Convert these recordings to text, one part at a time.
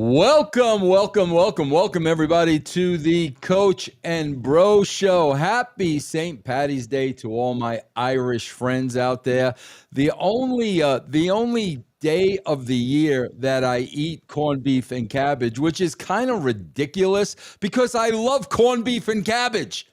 Welcome, everybody, to the Coach and Bro Show. Happy St. Paddy's Day to all my Irish friends out there. The only day of the year that I eat corned beef and cabbage, which is kind of ridiculous because I love corned beef and cabbage.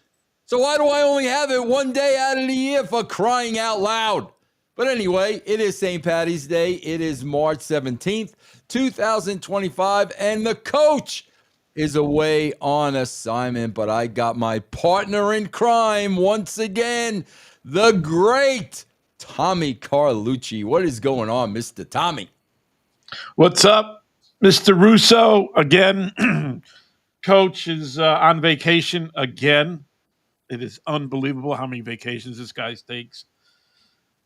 So why do I only have it one day out of the year, for crying out loud? But anyway, it is St. Paddy's Day. It is March 17th, 2025, and the coach is away on assignment, but I got my partner in crime once again, the great Tommy Carlucci. What is going on, Mr. Tommy? What's up, Mr. Russo? Again, Coach is on vacation again. It is unbelievable how many vacations this guy takes.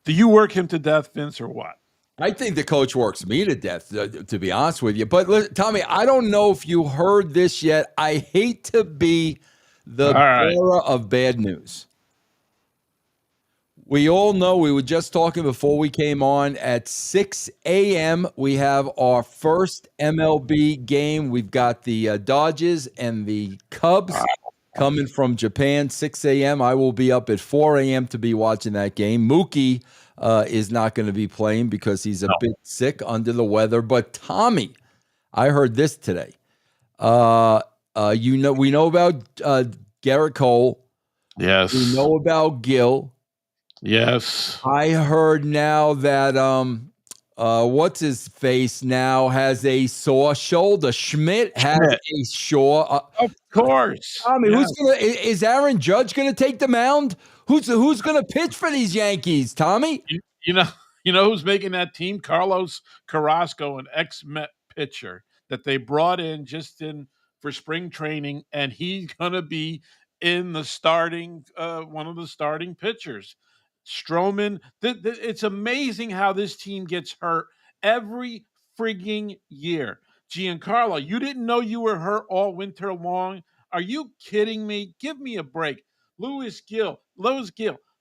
Do you work him to death, Vince, or what? I think the coach works me to death, to be honest with you. But Tommy, I don't know if you heard this yet. I hate to be the bearer of bad news. We all know, we were just talking before we came on, at 6 a.m. we have our first MLB game. We've got the Dodgers and the Cubs coming from Japan, 6 a.m. I will be up at 4 a.m. to be watching that game. Mookie is not going to be playing because he's a bit sick, under the weather. But Tommy, I heard this today. We know about Garrett Cole. Yes. We know about Gil. Yes. I heard now that what's his face now has a sore shoulder. Schmidt has a sore. Of course. Tommy, is Aaron Judge gonna take the mound? Who's gonna pitch for these Yankees, Tommy? You know who's making that team? Carlos Carrasco, an ex-Met pitcher that they brought in for spring training, and he's gonna be in the starting one of the starting pitchers. Stroman. It's amazing how this team gets hurt every frigging year. Giancarlo, you didn't know you were hurt all winter long? Are you kidding me? Give me a break. Lois Gill,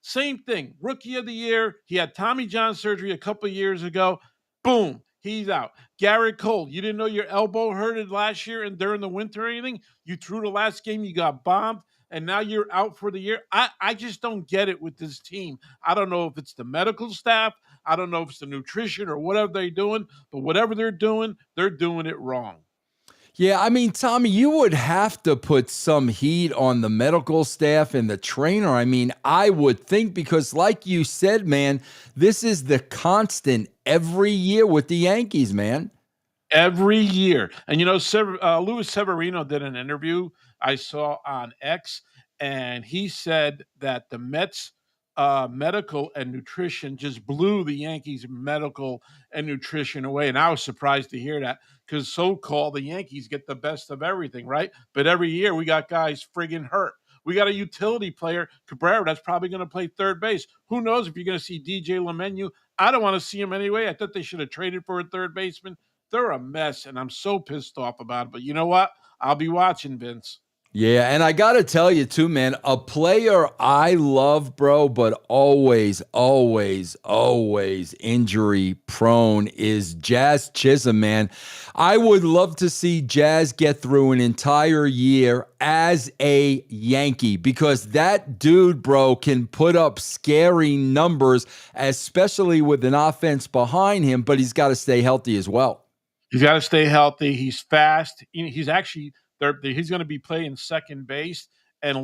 same thing. Rookie of the year. He had Tommy John surgery a couple years ago. Boom, he's out. Garrett Cole, you didn't know your elbow hurted last year and during the winter or anything? You threw the last game, you got bombed, and now you're out for the year. I just don't get it with this team. I don't know if it's the medical staff. I don't know if it's the nutrition or whatever they're doing, but whatever they're doing it wrong. Yeah, I mean, Tommy, you would have to put some heat on the medical staff and the trainer. I mean, I would think, because like you said, man, this is the constant every year with the Yankees, man. Every year. And, Luis Severino did an interview I saw on X, and he said that the Mets medical and nutrition just blew the Yankees medical and nutrition away. And I was surprised to hear that, because so-called the Yankees get the best of everything, right? But every year we got guys friggin' hurt. We got a utility player, Cabrera, that's probably going to play third base. Who knows if you're going to see DJ LeMahieu? I don't want to see him anyway. I thought they should have traded for a third baseman. They're a mess, and I'm so pissed off about it. But you know what? I'll be watching, Vince. Yeah, and I got to tell you too, man, a player I love, bro, but always injury prone is Jazz Chisholm, man. I would love to see Jazz get through an entire year as a Yankee, because that dude, bro, can put up scary numbers, especially with an offense behind him, but he's got to stay healthy as well. He's got to stay healthy. He's fast. He's actually... He's going to be playing second base and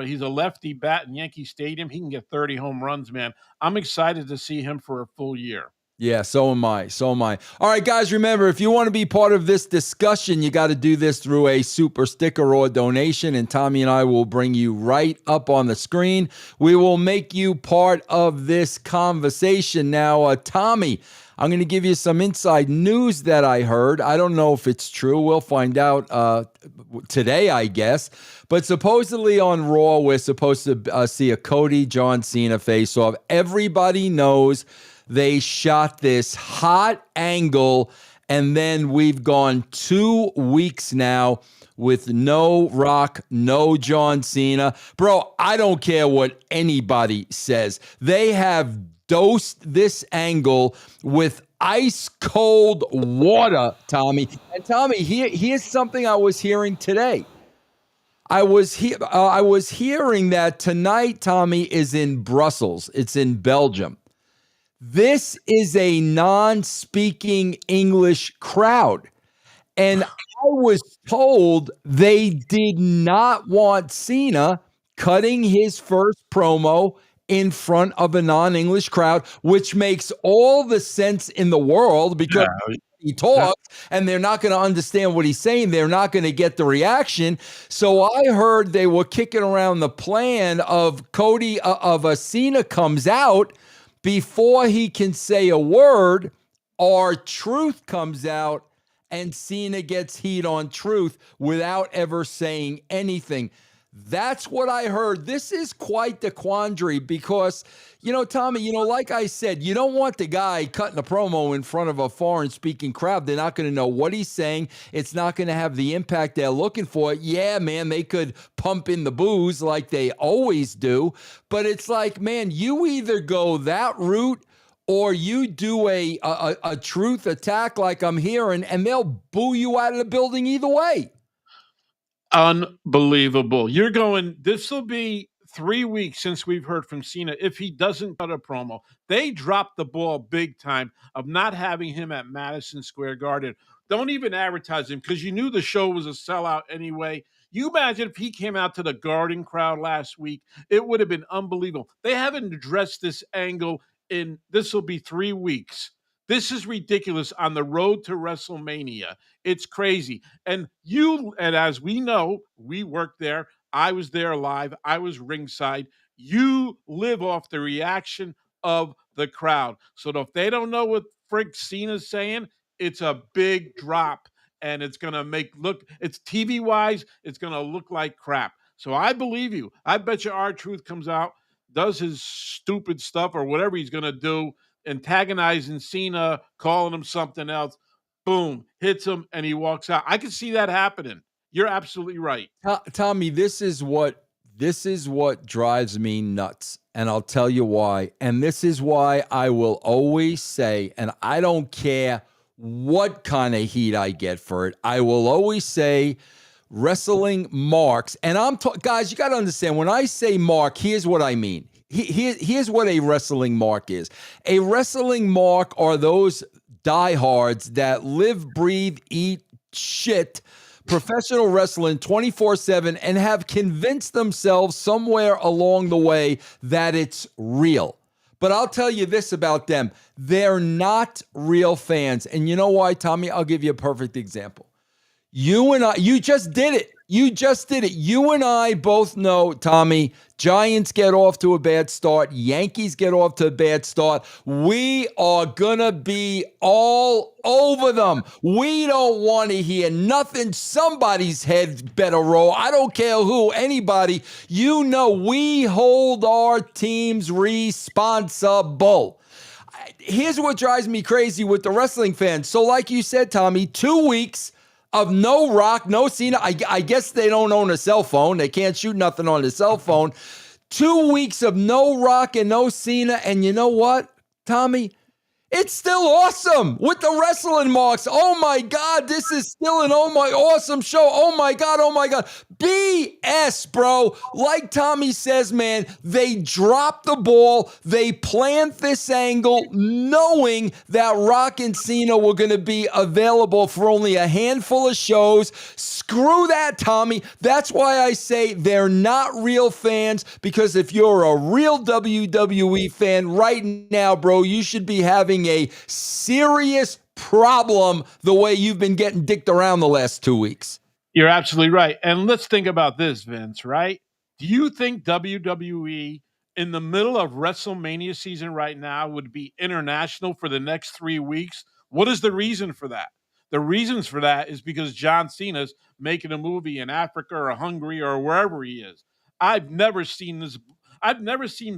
he's a lefty bat in Yankee Stadium. He can get 30 home runs, man. I'm excited to see him for a full year. Yeah, so am I. All right, guys, remember, if you want to be part of this discussion, you got to do this through a super sticker or donation, and Tommy and I will bring you right up on the screen. We will make you part of this conversation. Now, Tommy, I'm going to give you some inside news that I heard. I don't know if it's true. We'll find out today, I guess. But supposedly on Raw, we're supposed to see a Cody John Cena face-off. Everybody knows they shot this hot angle, and then we've gone 2 weeks now with no Rock, no John Cena. Bro, I don't care what anybody says. They have dosed this angle with ice cold water, Tommy. And Tommy, here's something I was hearing today. I was hearing that tonight, Tommy, is in Brussels. It's in Belgium. This is a non-speaking English crowd. And I was told they did not want Cena cutting his first promo in front of a non-English crowd, which makes all the sense in the world because he talks and they're not going to understand what he's saying. They're not going to get the reaction. So I heard they were kicking around the plan of Cena comes out before he can say a word, R-Truth comes out and Cena gets heat on Truth without ever saying anything. That's what I heard. This is quite the quandary because, Tommy, like I said, you don't want the guy cutting a promo in front of a foreign-speaking crowd. They're not going to know what he's saying. It's not going to have the impact they're looking for. Yeah, man, they could pump in the booze like they always do. But it's like, man, you either go that route or you do a truth attack like I'm hearing, and they'll boo you out of the building either way. Unbelievable. This will be 3 weeks since we've heard from Cena. If he doesn't cut a promo, they dropped the ball big time of not having him at Madison Square Garden. Don't even advertise him because you knew the show was a sellout anyway. You imagine if he came out to the Garden crowd last week, it would have been unbelievable. They haven't addressed this angle this will be 3 weeks. This is ridiculous on the road to WrestleMania. It's crazy. And as we know, we worked there. I was there live. I was ringside. You live off the reaction of the crowd. So if they don't know what Frick Cena's saying, it's a big drop. And it's going to it's TV wise, it's going to look like crap. So I believe you. I bet you R-Truth comes out, does his stupid stuff or whatever he's going to do, antagonizing Cena, calling him something else. Boom, hits him, and he walks out. I can see that happening. You're absolutely right. Tommy, this is what drives me nuts, and I'll tell you why. And this is why I will always say, and I don't care what kind of heat I get for it, I will always say wrestling marks. And guys, you got to understand, when I say mark, here's what I mean. Here's what a wrestling mark is. A wrestling mark are those diehards that live, breathe, eat shit professional wrestling 24/7 and have convinced themselves somewhere along the way that it's real. But I'll tell you this about them. They're not real fans. And you know why, Tommy? I'll give you a perfect example. You just did it. You and I both know, Tommy, Giants get off to a bad start. Yankees get off to a bad start. We are going to be all over them. We don't want to hear nothing. Somebody's head better roll. I don't care who, anybody. We hold our teams responsible. Here's what drives me crazy with the wrestling fans. So like you said, Tommy, 2 weeks of no Rock, no Cena. I guess they don't own a cell phone. They can't shoot nothing on a cell phone. 2 weeks of no Rock and no Cena. And you know what, Tommy? It's still awesome with the wrestling marks. Oh my God, this is still an awesome show. Oh my God. BS, bro. Like Tommy says, man, they dropped the ball. They planned this angle knowing that Rock and Cena were going to be available for only a handful of shows. Screw that, Tommy. That's why I say they're not real fans, because if you're a real WWE fan right now, bro, you should be having a serious problem the way you've been getting dicked around the last 2 weeks. You're absolutely right. And let's think about this, Vince, right? Do you think WWE in the middle of WrestleMania season right now would be international for the next 3 weeks? What is the reason for that? The reasons for that is because John Cena's making a movie in Africa or Hungary or wherever he is. I've never seen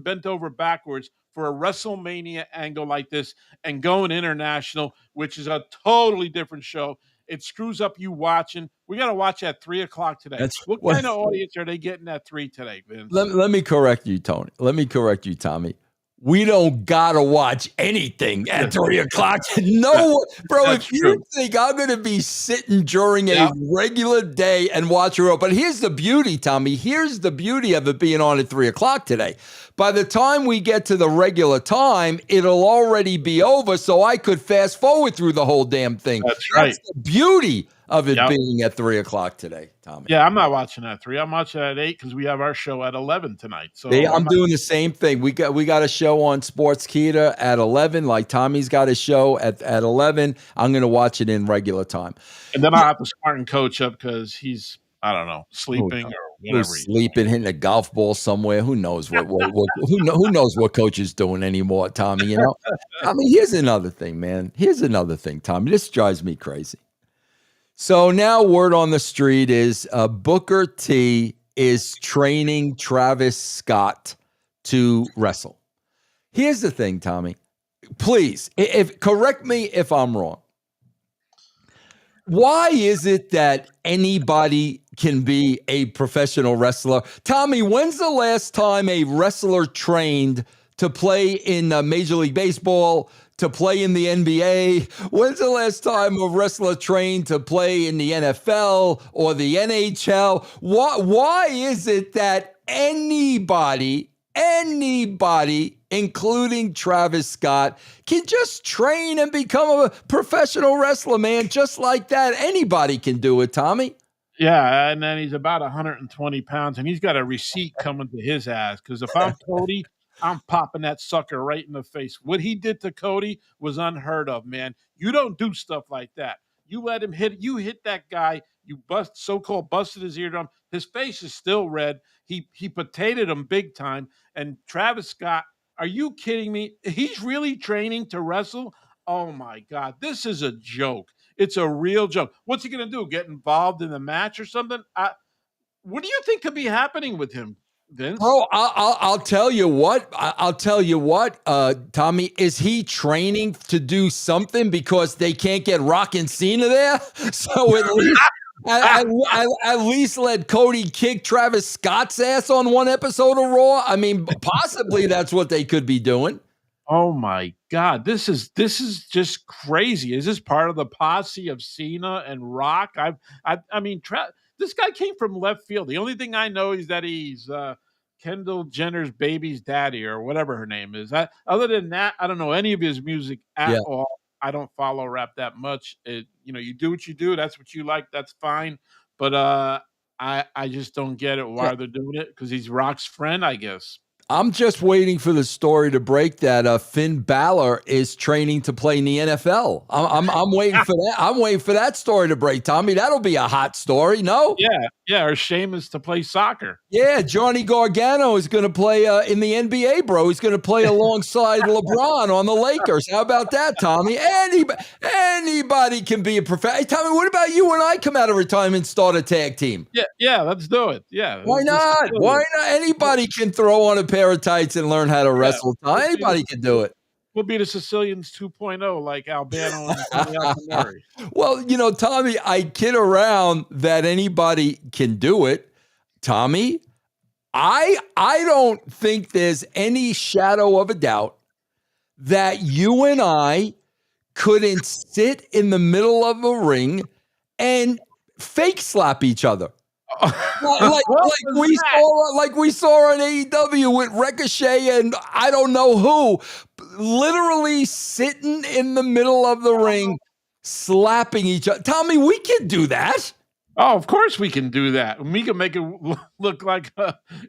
bent over backwards for a WrestleMania angle like this and going international, which is a totally different show. It screws up you watching. We got to watch at 3:00 today. What kind of audience are they getting at 3 today, Vince? Let me correct you, Tony. Let me correct you, Tommy. we don't gotta watch anything at 3 o'clock. No, bro, That's if you true. think I'm gonna be sitting during a Yep. regular day and watch Raw, but here's the beauty, Tommy. Here's the beauty of it being on at 3 o'clock today. By the time we get to the regular time, it'll already be over, so I could fast forward through the whole damn thing. That's right. That's the beauty of it Yep. being at 3 o'clock today, Tommy. Yeah, I'm not watching at 3. I'm watching at 8 because we have our show at 11 tonight. So I'm doing the same thing. We got a show on Sportskeeda at 11. Like Tommy's got a show at 11. I'm going to watch it in regular time. And then I'll have to smarten Coach up because he's, I don't know, sleeping or whatever. Who's sleeping, hitting a golf ball somewhere? Who knows who knows what Coach is doing anymore, Tommy? You know. I mean, here's another thing, man. Here's another thing, Tommy. This drives me crazy. So now word on the street is Booker T is training Travis Scott to wrestle. Here's the thing, Tommy. Please, correct me if I'm wrong. Why is it that anybody can be a professional wrestler? Tommy, when's the last time a wrestler trained to play in Major League Baseball, to play in the NBA? When's the last time a wrestler trained to play in the NFL or the NHL? Why is it that anybody, including Travis Scott, can just train and become a professional wrestler, man? Just like that. Anybody can do it, Tommy. Yeah, and then he's about 120 pounds, and he's got a receipt coming to his ass. Because if I'm Cody, I'm popping that sucker right in the face. What he did to Cody was unheard of, man. You don't do stuff like that. You let him hit. You hit that guy. You so-called busted his eardrum. His face is still red. He potatoed him big time. And Travis Scott, are you kidding me? He's really training to wrestle? Oh my God, this is a joke. It's a real joke. What's he going to do? Get involved in the match or something? What do you think could be happening with him, Vince? Bro, I'll tell you what. I'll tell you what, Tommy. Is he training to do something because they can't get Rock and Cena there? So at least, at least let Cody kick Travis Scott's ass on one episode of Raw. I mean, possibly that's what they could be doing. Oh my God, this is just crazy. Is this part of the posse of Cena and Rock? I mean, this guy came from left field. The only thing I know is that he's Kendall Jenner's baby's daddy or whatever her name is. Other than that, I don't know any of his music at all. I don't follow rap that much. You do what you do. That's what you like. That's fine. But I just don't get it why they're doing it because he's Rock's friend, I guess. I'm just waiting for the story to break that Finn Balor is training to play in the NFL. I'm waiting for that. I'm waiting for that story to break, Tommy. That'll be a hot story, no? Yeah. Or Sheamus to play soccer. Yeah, Johnny Gargano is going to play in the NBA, bro. He's going to play alongside LeBron on the Lakers. How about that, Tommy? Anybody can be a professional. Hey, Tommy, what about you when I come out of retirement and start a tag team? Yeah, let's do it. Yeah. Why not? Why not? Anybody can throw on a pair of tights and learn how to wrestle. Anybody can do it. We'll be the Sicilians 2.0 like Albano and Alcanari. Well, Tommy, I kid around that anybody can do it. Tommy, I don't think there's any shadow of a doubt that you and I couldn't sit in the middle of a ring and fake slap each other. like we saw on AEW with Ricochet and I don't know who, literally sitting in the middle of the ring, slapping each other. Tommy, we can do that. Oh, of course we can do that. We can make it look like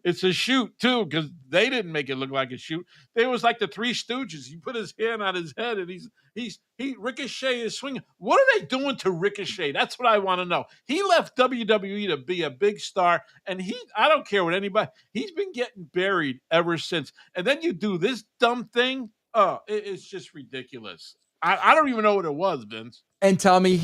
it's a shoot too, because they didn't make it look like a shoot. They was like the Three Stooges. He put his hand on his head, and Ricochet is swinging. What are they doing to Ricochet? That's what I want to know. He left WWE to be a big star, and I don't care what anybody. He's been getting buried ever since. And then you do this dumb thing. Oh, it's just ridiculous. I don't even know what it was, Vince. And Tommy,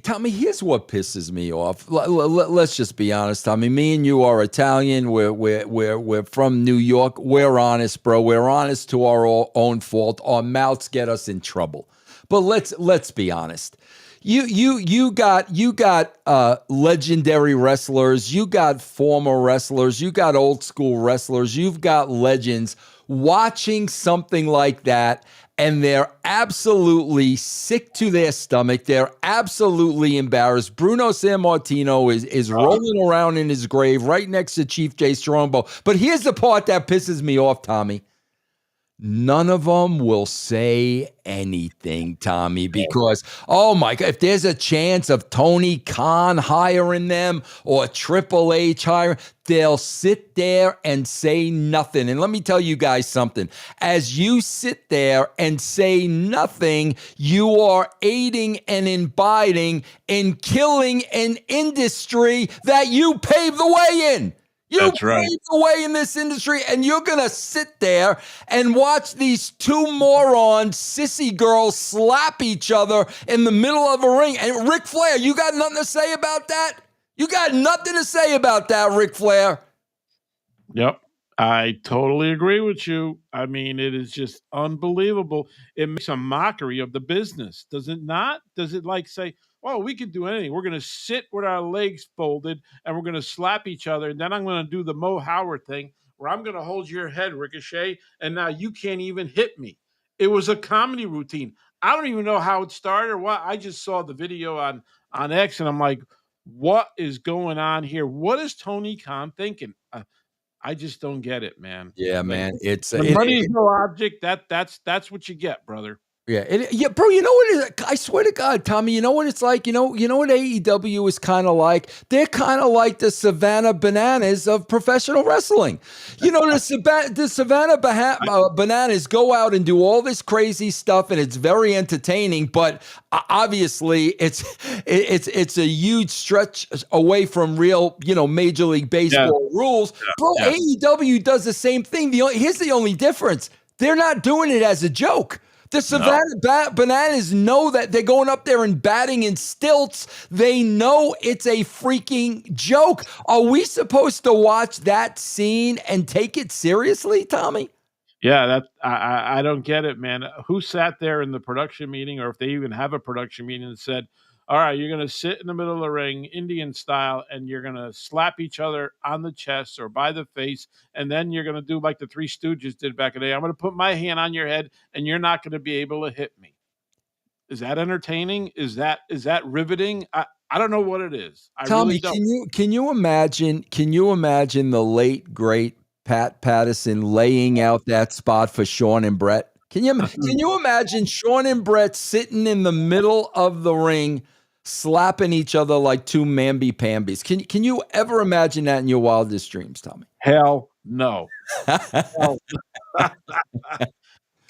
Tommy, here's what pisses me off. Let's just be honest, Tommy. Me and you are Italian. We're from New York. We're honest, bro. We're honest to our own fault. Our mouths get us in trouble. But let's be honest. You got legendary wrestlers. You got former wrestlers. You got old school wrestlers. You've got legends. watching something like that, and they're absolutely sick to their stomach. They're absolutely embarrassed. Bruno Sammartino is rolling around in his grave right next to Chief Jay Strongbow. But here's the part that pisses me off, Tommy. None of them will say anything, Tommy, because, oh my God, if there's a chance of Tony Khan hiring them or Triple H hiring, they'll sit there and say nothing. And let me tell you guys something. As you sit there and say nothing, you are aiding and abiding in killing an industry that you paved the way in. You That's right. paved the way in this industry, and you're going to sit there and watch these two morons, sissy girls, slap each other in the middle of a ring. And Ric Flair, you got nothing to say about that? You got nothing to say about that, Ric Flair? Yep. I totally agree with you. I mean, it is just unbelievable. It makes a mockery of the business, does it not? Does it like say, "Oh, we can do anything. We're going to sit with our legs folded and we're going to slap each other, and then I'm going to do the Mo Howard thing where I'm going to hold your head, Ricochet, and now you can't even hit me." It was a comedy routine. I don't even know how it started or what. I just saw the video on X, and I'm like, "What is going on here? What is Tony Khan thinking?" I just don't get it, man. Yeah, Like, man. It's when money is no object, that's what you get, brother. yeah, bro. You know what it is? I swear to God, Tommy. You know what it's like. You know what AEW is kind of like. They're kind of like the Savannah Bananas of professional wrestling. You know, the Savannah Bananas go out and do all this crazy stuff, and it's very entertaining. But obviously, it's a huge stretch away from real, Major League Baseball rules. Bro, Yeah. AEW does the same thing. Here's the only difference: they're not doing it as a joke. The Savannah Bananas know that they're going up there and batting in stilts. They know it's a freaking joke. Are we supposed to watch that scene and take it seriously, Tommy? Yeah, I don't get it, man. Who sat there in the production meeting, or if they even have a production meeting, and said, "All right, you're going to sit in the middle of the ring, Indian style, and you're going to slap each other on the chest or by the face, and then you're going to do like the Three Stooges did back in the day. I'm going to put my hand on your head, and you're not going to be able to hit me." Is that entertaining? Is that riveting? I don't know what it is. I really Tommy, don't. can you imagine the late great Pat Patterson laying out that spot for Sean and Brett? Can you imagine Sean and Brett sitting in the middle of the ring, slapping each other like two mamby-pambies? Can you ever imagine that in your wildest dreams, Tommy? Hell no. Hell.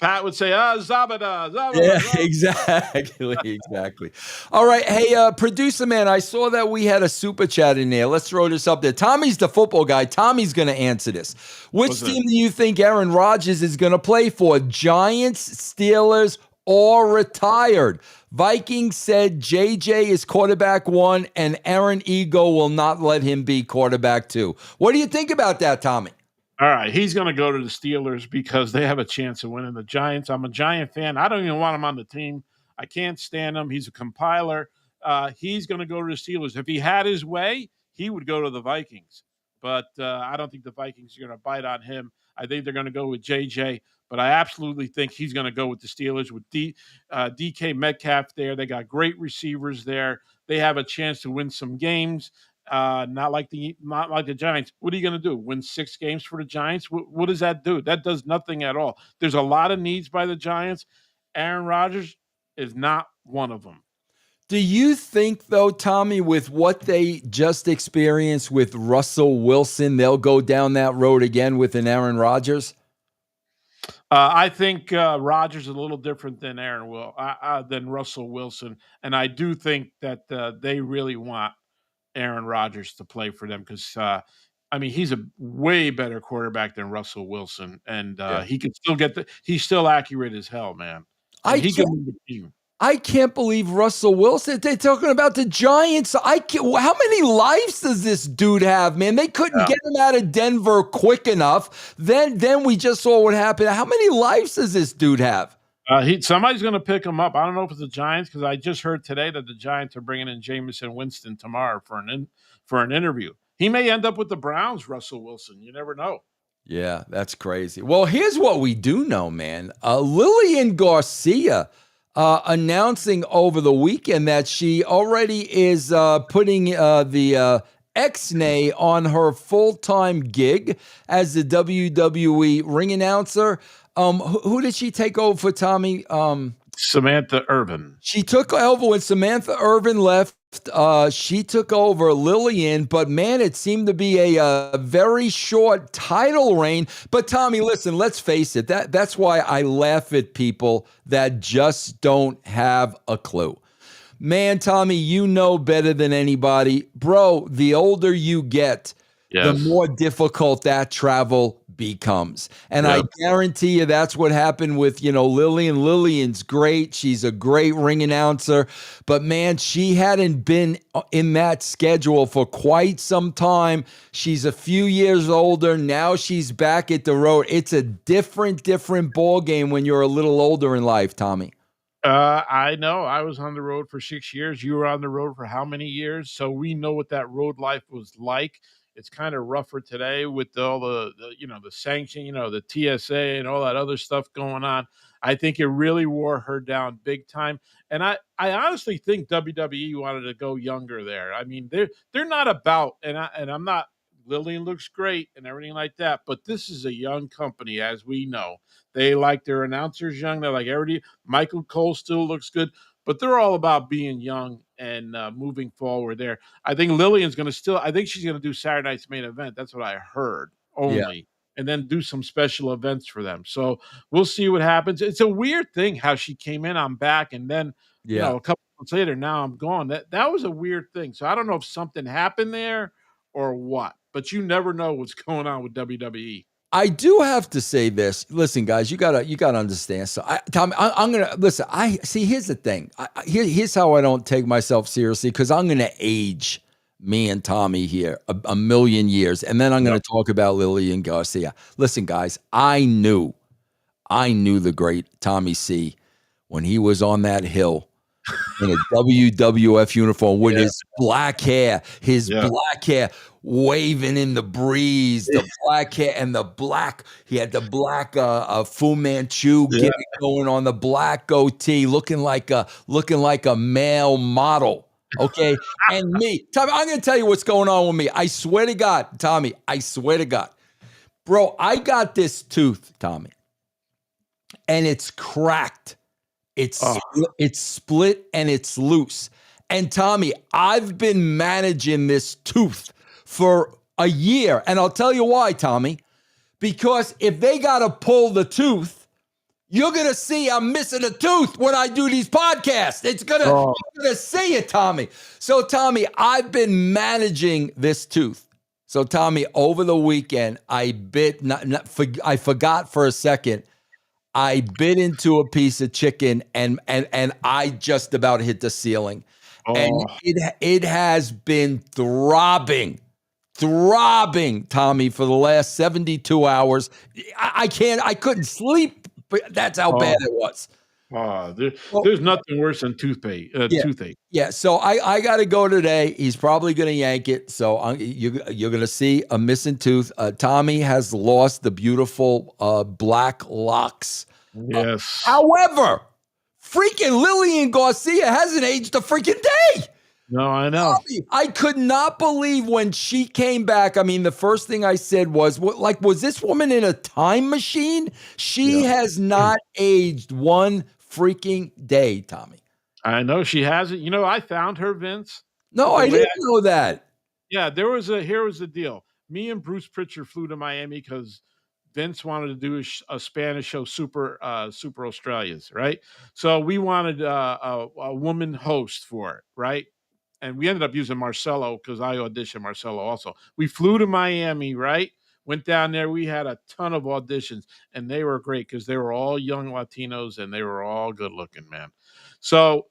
Pat would say, Zabada, Yeah, Zabada, Zabada. exactly. All right. Hey, producer man, I saw that we had a super chat in there. Let's throw this up there. Tommy's the football guy. Tommy's going to answer this. Which What's team do you think Aaron Rodgers is going to play for? Giants, Steelers, or retired? Vikings said JJ is quarterback 1 and Aaron Ego will not let him be quarterback 2. What do you think about that, Tommy? All right, he's going to go to the Steelers because they have a chance of winning. The Giants, I'm a Giant fan. I don't even want him on the team. I can't stand him. He's a compiler. He's going to go to the Steelers. If he had his way, he would go to the Vikings. But I don't think the Vikings are going to bite on him. I think they're going to go with JJ. But I absolutely think he's going to go with the Steelers with DK Metcalf there. They got great receivers there. They have a chance to win some games. Not like the Giants. What are you going to do? Win 6 games for the Giants? What does that do? That does nothing at all. There's a lot of needs by the Giants. Aaron Rodgers is not one of them. Do you think, though, Tommy, with what they just experienced with Russell Wilson, they'll go down that road again with an Aaron Rodgers? I think Rodgers is a little different than than Russell Wilson, and I do think that they really want Aaron Rodgers to play for them because I mean he's a way better quarterback than Russell Wilson, and Yeah. he can still he's still accurate as hell, man, and I he can can't. win the team. I can't believe Russell Wilson. They're talking about the Giants. I can't, how many lives does this dude have, man? They couldn't get him out of Denver quick enough. Then we just saw what happened. How many lives does this dude have? Somebody's going to pick him up. I don't know if it's the Giants because I just heard today that the Giants are bringing in Jameson Winston tomorrow for an interview. He may end up with the Browns, Russell Wilson. You never know. Yeah, that's crazy. Well, here's what we do know, man. Lilian Garcia announcing over the weekend that she already is putting the X-Nay on her full-time gig as the WWE ring announcer. Who did she take over for, Tommy? Samantha Irvin. She took over when Samantha Irvin left. She took over Lilian, but man, it seemed to be a very short title reign. But Tommy, listen, let's face it. That's why I laugh at people that just don't have a clue. Man, Tommy, you know better than anybody. Bro, the older you get, the Yes. more difficult that travel becomes. And I Yep. guarantee you that's what happened with, Lilian. Lilian's great. She's a great ring announcer. But man, she hadn't been in that schedule for quite some time. She's a few years older. Now she's back at the road. It's a different ball game when you're a little older in life, Tommy. I know. I was on the road for 6 years. You were on the road for how many years? So we know what that road life was like. It's kind of rougher today with all the sanction, the TSA and all that other stuff going on. I think it really wore her down big time. And I honestly think WWE wanted to go younger there. I mean, they're not about, and I'm not. Lillian looks great and everything like that, but this is a young company, as we know. They like their announcers young. They're like everybody. Michael Cole still looks good, but they're all about being young and moving forward there. I think Lillian's going to still, I think she's going to do Saturday night's main event. That's what I heard Yeah, only. And then do some special events for them. So we'll see what happens. It's a weird thing how she came in, I'm back, and then, yeah. a couple months later, now I'm gone. That was a weird thing. So I don't know if something happened there or what, but you never know what's going on with WWE. I do have to say this. Listen, guys, you gotta understand. So, Tommy, I'm gonna listen. I see. Here's the thing. Here's how I don't take myself seriously, because I'm gonna age me and Tommy here a million years, and then I'm gonna Yep. talk about Lilian Garcia. Listen, guys, I knew the great Tommy C when he was on that hill in a WWF uniform with Yeah. his Yeah. black hair waving in the breeze, the black hair and he had the black Fu Manchu Yeah. gimmick going on, the black goatee, looking like a male model. Okay. And me, Tommy, I'm going to tell you what's going on with me. I swear to God, Tommy, I swear to God, bro, I got this tooth, Tommy, and it's cracked. Oh, It's split and it's loose. And Tommy, I've been managing this tooth for a year. And I'll tell you why, Tommy. Because if they got to pull the tooth, you're going to see I'm missing a tooth when I do these podcasts. You're going to see it, Tommy. So, Tommy, I've been managing this tooth. So, Tommy, over the weekend, I forgot for a second. I bit into a piece of chicken and I just about hit the ceiling. And oh, it has been throbbing, Tommy, for the last 72 hours. I couldn't sleep, but that's how bad oh. it was. Well, There's nothing worse than toothache. yeah. Toothache. Yeah, so I got to go today. He's probably going to yank it. So you're going to see a missing tooth. Tommy has lost the beautiful black locks. Yes. However, freaking Lilian Garcia hasn't aged a freaking day. No, I know. I could not believe when she came back. I mean, the first thing I said was, was this woman in a time machine? She Yeah. has not aged one freaking day, Tommy. I know she hasn't. I found her, Vince. No, The I way didn't know that. Yeah, here was the deal. Me and Bruce Pritchard flew to Miami because Vince wanted to do a Spanish show, Super Australias, right? So we wanted a woman host for it, right? And we ended up using Marcelo because I auditioned Marcelo also. We flew to Miami, right? Went down there. We had a ton of auditions, and they were great because they were all young Latinos and they were all good looking, man. So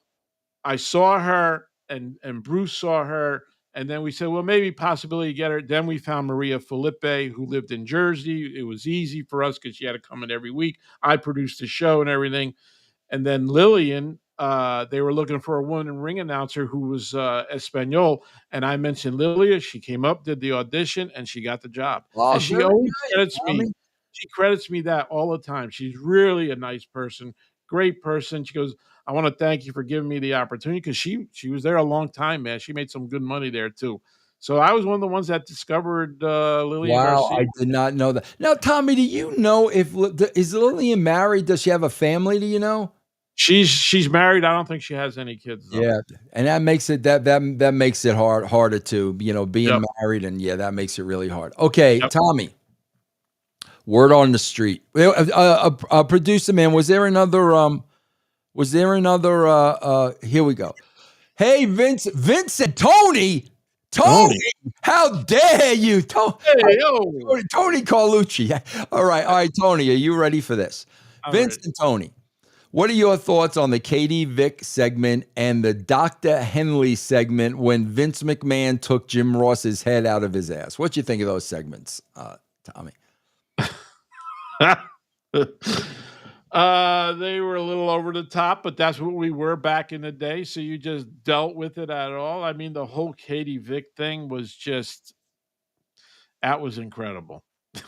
I saw her and Bruce saw her, and then we said, well, maybe possibility to get her. Then we found Maria Felipe, who lived in Jersey. It was easy for us because she had to come in every week. I produced the show and everything. And then Lillian they were looking for a woman ring announcer who was Espanol, and I mentioned Lilia. She came up, did the audition, and she got the job. Oh, And she very always nice, credits me. Tommy. She credits me that all the time. She's really a nice person, great person. She goes, "I want to thank you for giving me the opportunity," because she was there a long time, man. She made some good money there too. So I was one of the ones that discovered Lilian Wow, Garcia. I did not know that. Now, Tommy, do you know if is Lillian married? Does she have a family? Do you know? She's married. I don't think she has any kids though. Yeah, and that makes it that makes it harder to being Yep. married, and yeah, that makes it really hard. Okay, Yep. Tommy, word on the street. Producer man, here we go. Hey, Vince and Tony, how dare you, Hey, yo. Tony Carlucci. All right, Tony, are you ready for this? I'm Vince ready. and Tony, what are your thoughts on the Katie Vick segment and the Dr. Henley segment when Vince McMahon took Jim Ross's head out of his ass? What do you think of those segments, Tommy? They were a little over the top, but that's what we were back in the day. So you just dealt with it at all. I mean, the whole Katie Vick thing was just that was incredible.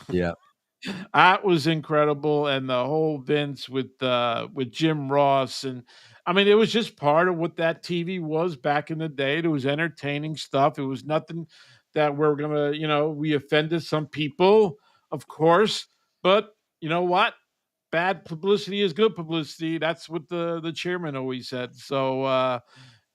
Yeah. That was incredible, and the whole Vince with Jim Ross, and I mean, it was just part of what that TV was back in the day. It was entertaining stuff. It was nothing that we're gonna, we offended some people, of course, but you know what? Bad publicity is good publicity. That's what the chairman always said. So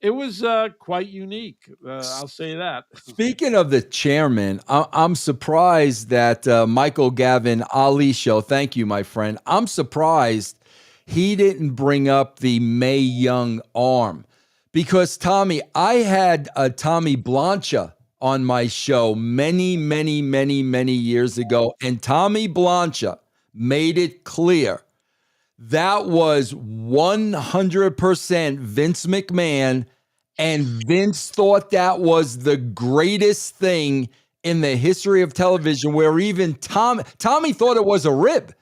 it was quite unique. I'll say that. Speaking of the chairman, I'm surprised that Michael Gavin Ali show. Thank you, my friend. I'm surprised he didn't bring up the Mae Young arm because Tommy, I had Tommy Blancha on my show many, many, many, many years ago, and Tommy Blancha made it clear that was 100% Vince McMahon, and Vince thought that was the greatest thing in the history of television, where even Tommy thought it was a rib.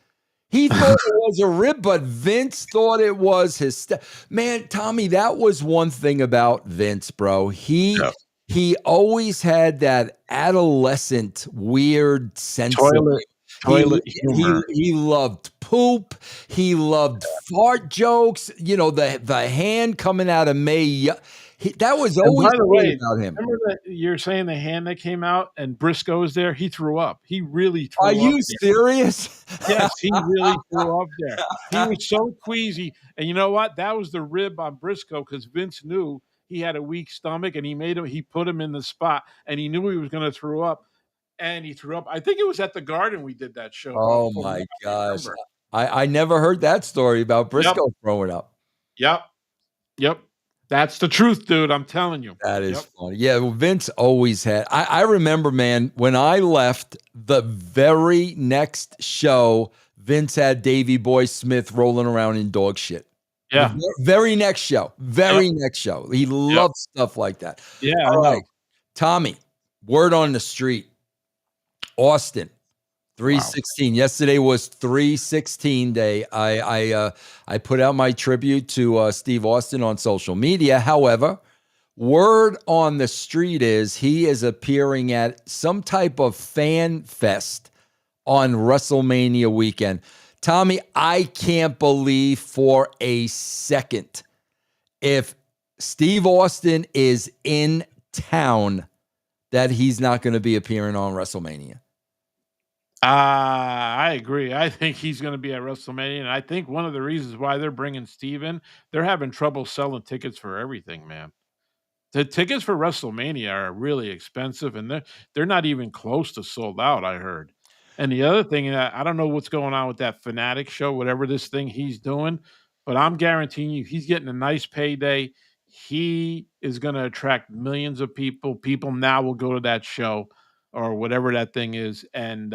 He thought it was a rib, but Vince thought it was his man, Tommy, that was one thing about Vince, bro. He always had that adolescent weird sense Toilet humor. he loved poop. He loved fart jokes. The hand coming out of May. That was And always by the great way, about him. remember that you're saying the hand that came out and Briscoe was there? He threw up. He really Are threw up you there. serious? Yes, he really threw up there. He was so queasy. And you know what? That was the rib on Briscoe because Vince knew he had a weak stomach and he put him in the spot and he knew he was going to throw up. And he threw up. I think it was at the Garden we did that show. Oh From what my I gosh. remember. I never heard that story about Yep. Briscoe throwing up. Yep. That's the truth, dude. I'm telling you. That is funny. Yeah, well, Vince always had. I remember, man, when I left the very next show, Vince had Davey Boy Smith rolling around in dog shit. Yeah. The very next show. Next show. He loved stuff like that. Yeah. All I know. right. Tommy, word on the street. Austin, 316. Wow. Yesterday was 316 day. I put out my tribute to Steve Austin on social media. However, word on the street is he is appearing at some type of fan fest on WrestleMania weekend. Tommy, I can't believe for a second if Steve Austin is in town that he's not going to be appearing on WrestleMania. I agree. I think he's going to be at WrestleMania, and I think one of the reasons why they're bringing Steve in, they're having trouble selling tickets for everything, man. The tickets for WrestleMania are really expensive, and they're not even close to sold out, I heard. And the other thing, I don't know what's going on with that Fanatic show, whatever this thing he's doing, but I'm guaranteeing you he's getting a nice payday. He is going to attract millions of people. People now will go to that show or whatever that thing is, and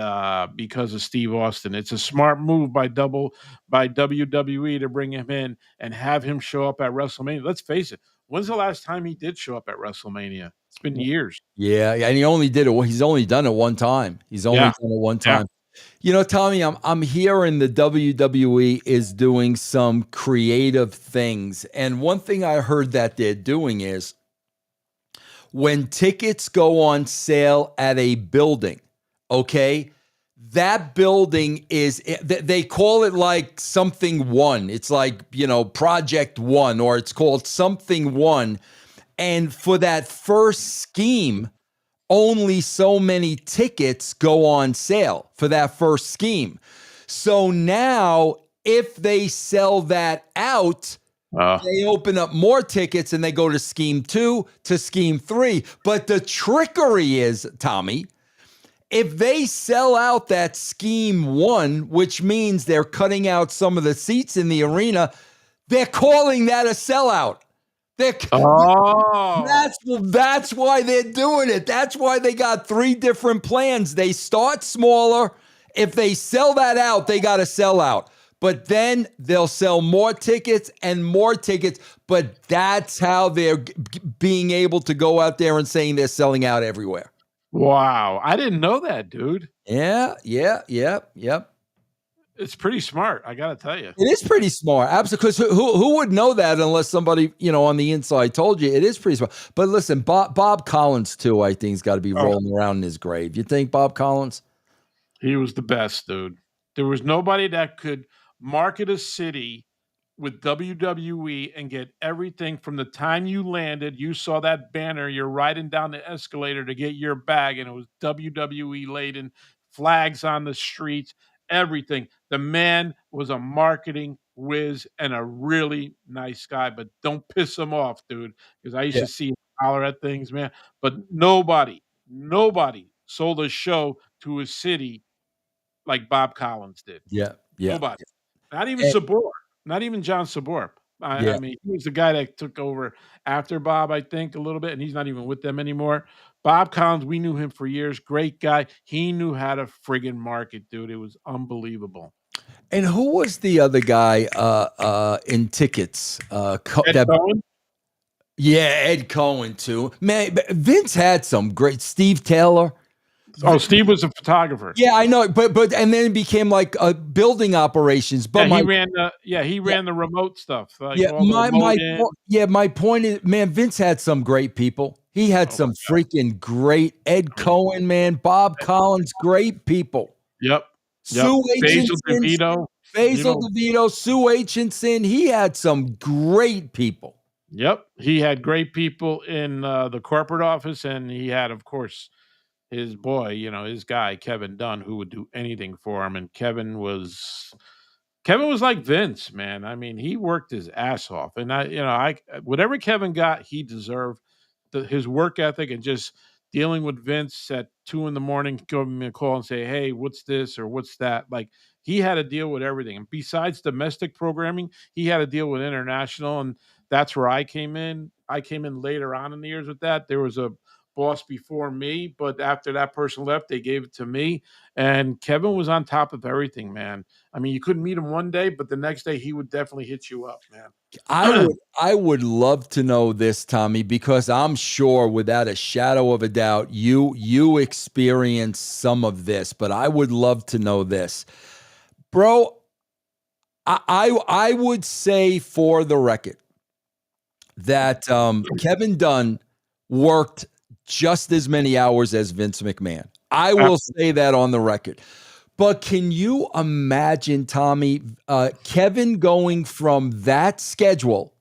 because of Steve Austin, it's a smart move by WWE to bring him in and have him show up at WrestleMania. Let's face it. When's the last time he did show up at WrestleMania? It's been years. Yeah, and he only did it. He's only done it one time. He's only done it one time. Tommy, I'm hearing the WWE is doing some creative things. And one thing I heard that they're doing is when tickets go on sale at a building, okay, that building is, they call it like something one. It's like, Project One, or it's called something one. And for that first scheme, only so many tickets go on sale for that first scheme. So now, if they sell that out, they open up more tickets and they go to scheme 2, to scheme 3. But the trickery is, Tommy, if they sell out that scheme 1, which means they're cutting out some of the seats in the arena, they're calling that a sellout. They're, Oh, that's why they're doing it. That's why they got 3 different plans. They start smaller. If they sell that out, they got to sell out. But then they'll sell more tickets and more tickets. But that's how they're being able to go out there and saying they're selling out everywhere. wow. I didn't know that, dude. Yeah. Yep. It's pretty smart, I gotta tell you. It is pretty smart. Absolutely. Because who would know that unless somebody, on the inside told you? It is pretty smart. But listen, Bob Collins, too, I think, has got to be rolling around in his grave. You think Bob Collins? He was the best, dude. There was nobody that could market a city with WWE and get everything from the time you landed. You saw that banner, you're riding down the escalator to get your bag, and it was WWE laden, flags on the streets, everything. The man was a marketing whiz and a really nice guy, but don't piss him off, dude, because I used Yeah. to see him holler at things, man. But nobody sold a show to a city like Bob Collins did. Yeah. Yeah. Nobody. Not even And- Sabor. Not even John Sabor. I yeah. mean, he was the guy that took over after Bob, I think, a little bit, and he's not even with them anymore. Bob Collins, we knew him for years. Great guy. He knew how to friggin' market, dude. It was unbelievable. And who was the other guy in tickets? Ed Cohen? Yeah, Ed Cohen, too. Man, Vince had some great. Steve Taylor. Oh, Steve was a photographer. Yeah, I know, but and then it became like building operations. But He ran the remote stuff. Like yeah, all the my point is, man, Vince had some great people. He had some freaking great Ed Cohen, man, Bob Collins, great people. Yep. Sue Basil Aitchison, DeVito. Basil DeVito, Sue Aitchison. He had some great people. Yep. He had great people in the corporate office, and he had, of course, his boy, his guy, Kevin Dunn, who would do anything for him. And Kevin was like Vince, man. I mean, he worked his ass off. And I whatever Kevin got, he deserved. His work ethic and just dealing with Vince at 2 in the morning, giving me a call and say, "Hey, what's this or what's that?" Like, he had to deal with everything. And besides domestic programming, he had to deal with international. And that's where I came in. I came in later on in the years with that. There was a boss before me, but after that person left, they gave it to me. And Kevin was on top of everything, man. I mean, you couldn't meet him one day, but the next day he would definitely hit you up, man. I would love to know this, Tommy, because I'm sure without a shadow of a doubt you experienced some of this, but I would love to know this. Bro, I would say for the record that Kevin Dunn worked just as many hours as Vince McMahon. I will say that on the record. But can you imagine, Tommy, Kevin going from that schedule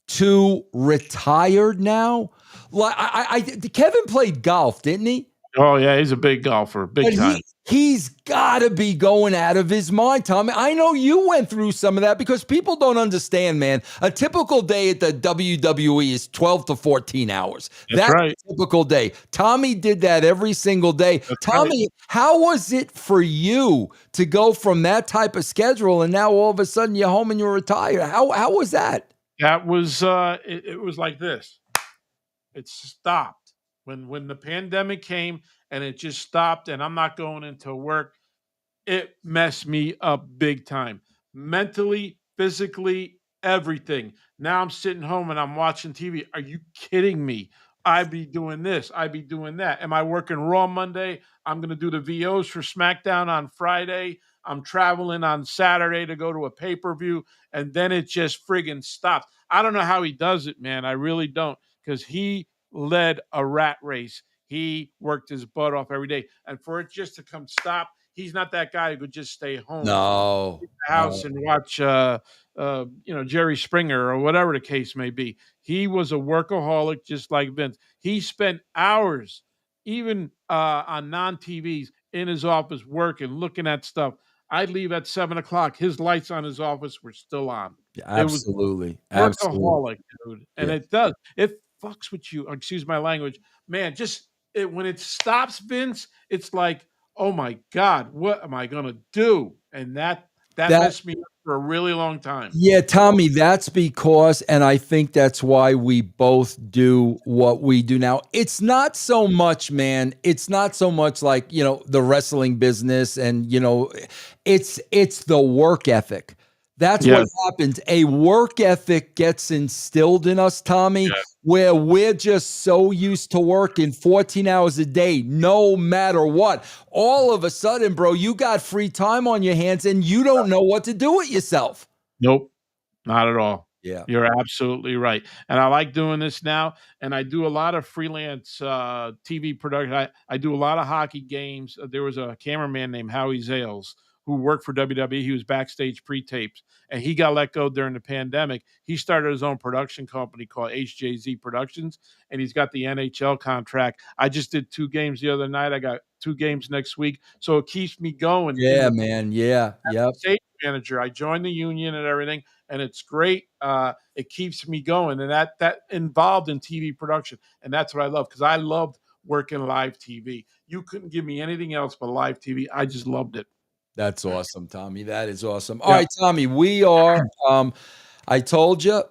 to retired now? Like, Kevin played golf, didn't he? Oh yeah, he's a big golfer, big time. He's got to be going out of his mind, Tommy. I know you went through some of that because people don't understand, man. A typical day at the WWE is 12 to 14 hours. That's right. A typical day. Tommy did that every single day. Tommy, how was it for you to go from that type of schedule and now all of a sudden you're home and you're retired? How was that? That was it was like this. It stopped when the pandemic came and it just stopped and I'm not going into work. It messed me up big time. Mentally, physically, everything. Now I'm sitting home and I'm watching TV. Are you kidding me? I'd be doing this. I'd be doing that. Am I working Raw Monday? I'm going to do the VOs for SmackDown on Friday. I'm traveling on Saturday to go to a pay per view. And then it just friggin' stops. I don't know how he does it, man. I really don't. Because he led a rat race. He worked his butt off every day. And for it just to come stop, he's not that guy who could just stay home No, in the house no. and watch, Jerry Springer or whatever the case may be. He was a workaholic just like Vince. He spent hours, even on non TVs, in his office working, looking at stuff. I'd leave at 7 o'clock. His lights on his office were still on. It was Absolutely. Absolutely. workaholic, dude. And Yeah. it fucks with you. Excuse my language, man. Just when it stops, Vince, it's like, oh my god, what am I gonna do? And that That messed me up for a really long time. Yeah, Oh, Tommy, that's because, and I think that's why we both do what we do now. It's not so much, man. It's not so much like, the wrestling business and, it's the work ethic. That's what yes, happens. A work ethic gets instilled in us, Tommy, yes. where we're just so used to working 14 hours a day, no matter what. All of a sudden, bro, you got free time on your hands and you don't know what to do with yourself. Nope. Not at all. Yeah. You're absolutely right, and I like doing this now, and I do a lot of freelance, TV production. I do a lot of hockey games. There was a cameraman named Howie Zales who worked for WWE. He was backstage pre-tapes, and he got let go during the pandemic. He started his own production company called HJZ Productions, and he's got the NHL contract. I just did 2 games the other night. I got 2 games next week, so it keeps me going in Yeah, the man. Yeah. Yep. stage manager. I joined the union and everything, and it's great. It keeps me going, and that involved in TV production, and that's what I love because I loved working live TV. You couldn't give me anything else but live TV. I just loved it. That's awesome, Tommy. That is awesome. All Yeah, right, Tommy, I told you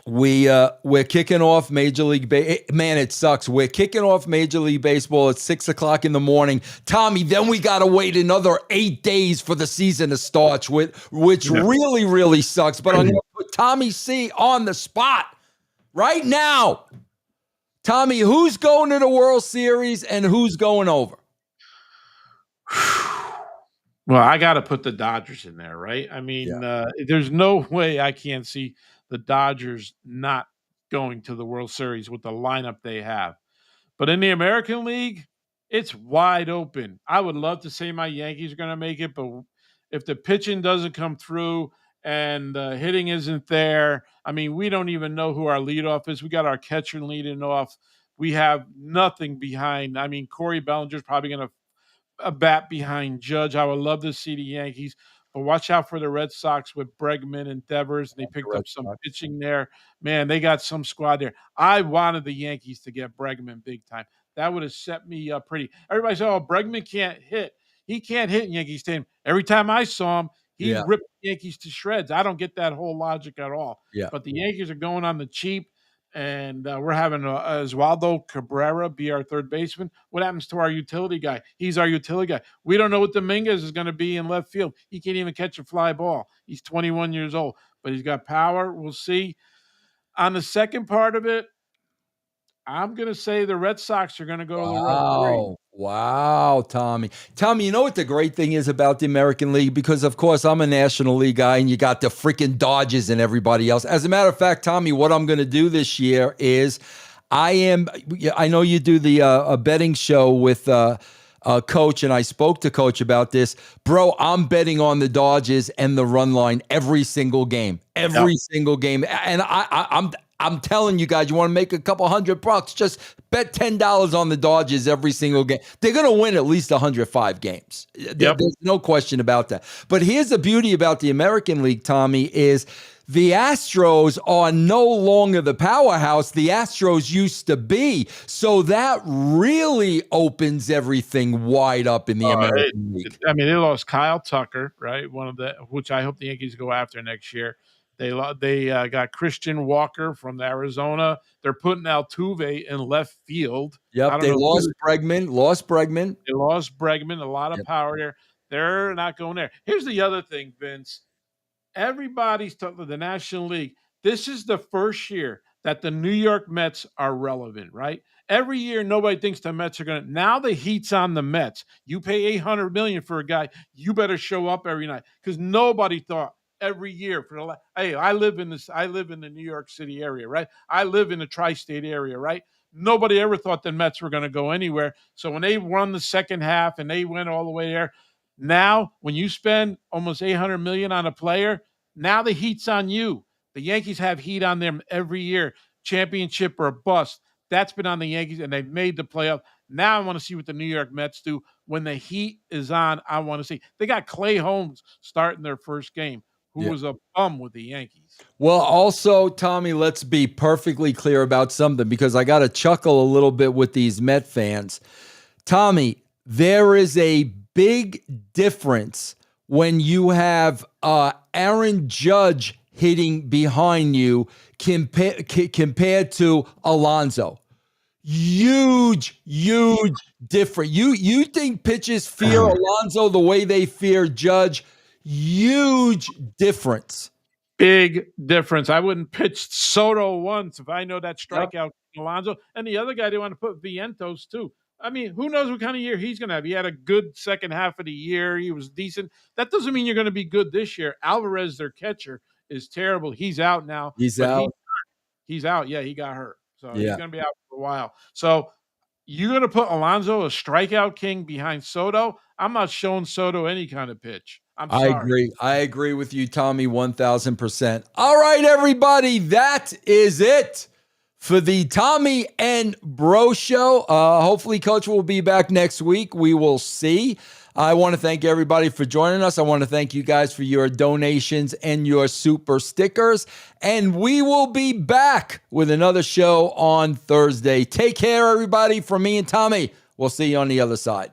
we're kicking off Major League Man, it sucks. We're kicking off Major League Baseball at 6 o'clock in the morning. Tommy, then we gotta wait another 8 days for the season to start, which yeah. really, really sucks. But I'm gonna put Tommy C on the spot right now. Tommy, who's going to the World Series and who's going over? Well, I got to put the Dodgers in there, right? I Yeah. mean, there's no way I can't see the Dodgers not going to the World Series with the lineup they have. But in the American League, it's wide open. I would love to say my Yankees are going to make it, but if the pitching doesn't come through and the hitting isn't there, I mean, we don't even know who our leadoff is. We got our catcher leading off. We have nothing behind. I mean, Corey Bellinger's probably going to a bat behind Judge. I would love to see the Yankees, but watch out for the Red Sox with Bregman and Devers. They The picked Red up some Sox. pitching there. Man, they got some squad there. I wanted the Yankees to get Bregman big time. That would have set me up pretty. Everybody said, "Oh, Bregman can't hit. He can't hit in Yankee Stadium." Every time I saw him, he Yeah. ripped the Yankees to shreds. I don't get that whole logic at all. Yeah. But the Yankees are going on the cheap, and we're having Oswaldo Cabrera be our third baseman. What happens to our utility guy? He's our utility guy. We don't know what Dominguez is going to be in left field. He can't even catch a fly ball. He's 21 years old, but he's got power. We'll see. On the second part of it, I'm going to say the Red Sox are going to go to the World Series. Wow. Wow, Tommy. Tommy, you know what the great thing is about the American League? Because, of course, I'm a National League guy and you got the freaking Dodgers and everybody else. As a matter of fact, Tommy, what I'm going to do this year is I know you do the a betting show with Coach, and I spoke to Coach about this. Bro, I'm betting on the Dodgers and the run line every single game. Yep. Every single game. And I'm telling you guys, you want to make a couple $100, just bet $10 on the Dodgers every single game. They're going to win at least 105 games. Yep. There's no question about that. But here's the beauty about the American League, Tommy, is the Astros are no longer the powerhouse the Astros used to be. So that really opens everything wide up in the American League. I mean, they lost Kyle Tucker, right? Which I hope the Yankees go after next year. They got Christian Walker from Arizona. They're putting Altuve in left field. I Yep, don't they know who lost Bregman. Lost Bregman. they lost Bregman, a lot of Yep. power there. They're not going there. Here's the other thing, Vince. Everybody's talking the National League. This is the first year that the New York Mets are relevant, right? Every year, nobody thinks the Mets are going to. Now the heat's on the Mets. You pay $800 million for a guy, you better show up every night because nobody thought every year for the. Hey, I live in this. I live in the New York City area, right? I live in the tri-state area, right? Nobody ever thought the Mets were going to go anywhere. So when they won the second half and they went all the way there, now when you spend almost $800 million on a player, now the heat's on you. The Yankees have heat on them every year, championship or bust. That's been on the Yankees, and they've made the playoff. Now I want to see what the New York Mets do when the heat is on. I want to see. They got Clay Holmes starting their first game, who was a bum with the Yankees. Well, also, Tommy, let's be perfectly clear about something because I got to chuckle a little bit with these Met fans. Tommy, there is a big difference when you have Aaron Judge hitting behind you compared to Alonso. Huge difference. You think pitchers fear Alonso the way they fear Judge? Huge difference. Big difference. I wouldn't pitch Soto once if I know that strikeout Alonso. And the other guy, they want to put Vientos too. I mean, who knows what kind of year he's going to have? He had a good second half of the year. He was decent. That doesn't mean you're going to be good this year. Alvarez, their catcher, is terrible. He's out now. He's out. He's out. Yeah, he got hurt. So he's going to be out for a while. So you're going to put Alonso, a strikeout king, behind Soto? I'm not showing Soto any kind of pitch. I'm sorry. I agree with you, Tommy, 1,000%. All right, everybody, that is it for the Tommy and Bro Show. Hopefully, Coach will be back next week. We will see. I want to thank everybody for joining us. I want to thank you guys for your donations and your super stickers. And we will be back with another show on Thursday. Take care, everybody. From me and Tommy, we'll see you on the other side.